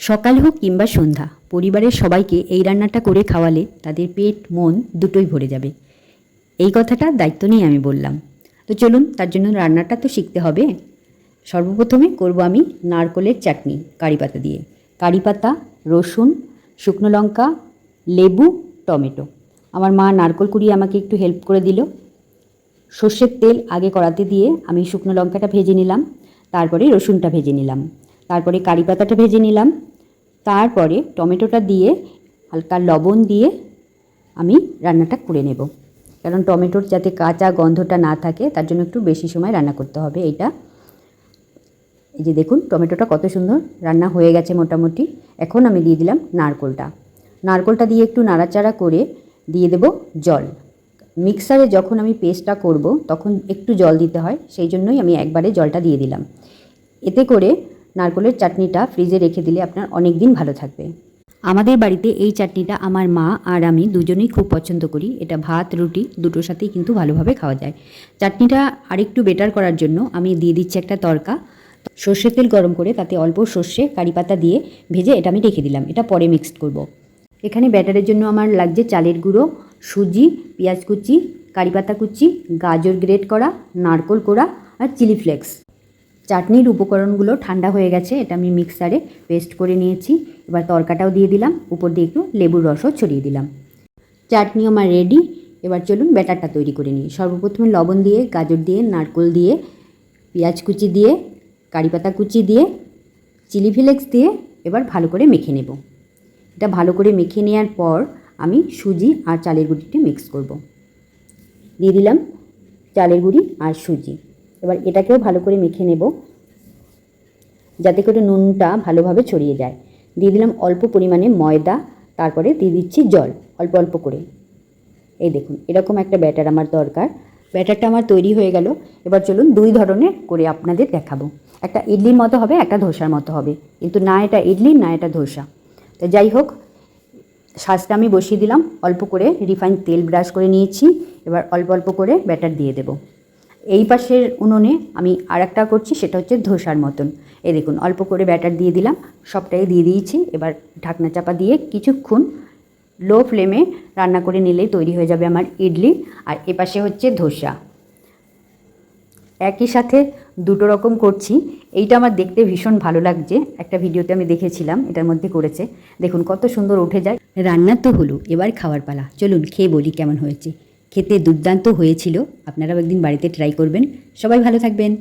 সকাল হোক কিংবা সন্ধ্যা পরিবারের সবাইকে এই রান্নাটা করে খাওয়ালে তাদের পেট মন দুটোই ভরে যাবে। এই কথাটা দায়িত্ব নিয়ে আমি বললাম। তো চলুন, তার জন্য রান্নাটা তো শিখতে হবে। সর্বপ্রথমে করব আমি নারকোলের চাটনি কারি পাতা দিয়ে। কারি পাতা, রসুন, শুকনো লঙ্কা, লেবু, টমেটো। আমার মা নারকোল কুড়িয়ে আমাকে একটু হেল্প করে দিল। সর্ষের তেল আগে কড়াতে দিয়ে আমি শুকনো লঙ্কাটা ভেজে নিলাম, তারপরে রসুনটা ভেজে নিলাম, তারপরে কারি পাতাটা ভেজে নিলাম, তারপরে টমেটোটা দিয়ে হালকা লবণ দিয়ে আমি রান্নাটা করে নেব। কারণ টমেটোর যাতে কাঁচা গন্ধটা না থাকে তার জন্য একটু বেশি সময় রান্না করতে হবে এইটা। এই যে দেখুন টমেটোটা কত সুন্দর রান্না হয়ে গেছে মোটামুটি। এখন আমি দিয়ে দিলাম নারকোলটা দিয়ে একটু নাড়াচাড়া করে দিয়ে দেব জল। মিক্সারে যখন আমি পেস্টটা করব তখন একটু জল দিতে হয়, সেই জন্যই আমি একবারে জলটা দিয়ে দিলাম। এতে করে নারকোলের চাটনিটা ফ্রিজে রেখে দিলে আপনার অনেক দিন ভালো থাকবে। আমাদের বাড়িতে এই চাটনিটা আমার মা আর আমি দুজনেই খুব পছন্দ করি। এটা ভাত রুটি দুটোর সাথেই কিন্তু ভালোভাবে খাওয়া যায়। চাটনিটা আরেকটু বেটার করার জন্য আমি দিয়ে দিচ্ছি একটা তড়কা। সর্ষের তেল গরম করে তাতে অল্প সর্ষে কারি পাতা দিয়ে ভেজে এটা আমি রেখে দিলাম, এটা পরে মিক্সড করব। এখানে ব্যাটারের জন্য আমার লাগছে চালের গুঁড়ো, সুজি, পেঁয়াজ কুচি, কারি পাতা কুচি, গাজর গ্রেট করা, নারকোল কোড়া আর চিলি ফ্লেক্স। চাটনির উপকরণগুলো ঠান্ডা হয়ে গেছে, এটা আমি মিক্সারে পেস্ট করে নিয়েছি। এবার তরকাটাও দিয়ে দিলাম, উপর দিয়ে একটু লেবুর রসও ছড়িয়ে দিলাম। চাটনি আমার রেডি। এবার চলুন ব্যাটারটা তৈরি করে নিই। সর্বপ্রথমে লবণ দিয়ে, গাজর দিয়ে, নারকোল দিয়ে, পেঁয়াজ কুচি দিয়ে, কারি পাতা কুচি দিয়ে, চিলি ফ্লেক্স দিয়ে এবার ভালো করে মেখে নেব। এটা ভালো করে মেখে নেওয়ার পর আমি সুজি আর চালের গুঁড়িটা মিক্স করব। দিয়ে দিলাম চালের গুঁড়ি আর সুজি। এবার এটাকেও ভালো করে মেখে নেব যাতে করে নুনটা ভালোভাবে ছড়িয়ে যায়। দিয়ে দিলাম অল্প পরিমাণে ময়দা, তারপরে দিয়ে দিচ্ছি জল অল্প অল্প করে। এই দেখুন এরকম একটা ব্যাটার আমার দরকার। ব্যাটারটা আমার তৈরি হয়ে গেল। এবার চলুন দুই ধরনের করে আপনাদের দেখাবো। একটা ইডলির মতো হবে, একটা ধোসার মতো হবে, কিন্তু না এটা ইডলি না এটা ধোসা। তো যাই হোক, শাঁসটা আমি বসিয়ে দিলাম, অল্প করে রিফাইন তেল ব্রাশ করে নিয়েছি। এবার অল্প অল্প করে ব্যাটার দিয়ে দেব। এই পাশের উনুনে আমি আর একটা করছি, সেটা হচ্ছে ধোসার মতন। এই দেখুন অল্প করে ব্যাটার দিয়ে দিলাম, সবটাই দিয়ে দিয়েছি। এবার ঢাকনা চাপা দিয়ে কিছুক্ষণ লো ফ্লেমে রান্না করে নিলেই তৈরি হয়ে যাবে আমার ইডলি। আর এপাশে হচ্ছে ধোসা। একই সাথে দুটো রকম করছি। এইটা আমার দেখতে ভীষণ ভালো লাগছে, একটা ভিডিওতে আমি দেখেছিলাম এটার মধ্যে করেছে। দেখুন কত সুন্দর উঠে যায়। রান্না তো হলো, এবার খাওয়ার পালা। চলুন খেয়ে বলি কেমন হয়েছে। খেতে দুর্দান্ত হয়েছিল, আপনারাও একদিন বাড়িতে ট্রাই করবেন। সবাই ভালো থাকবেন।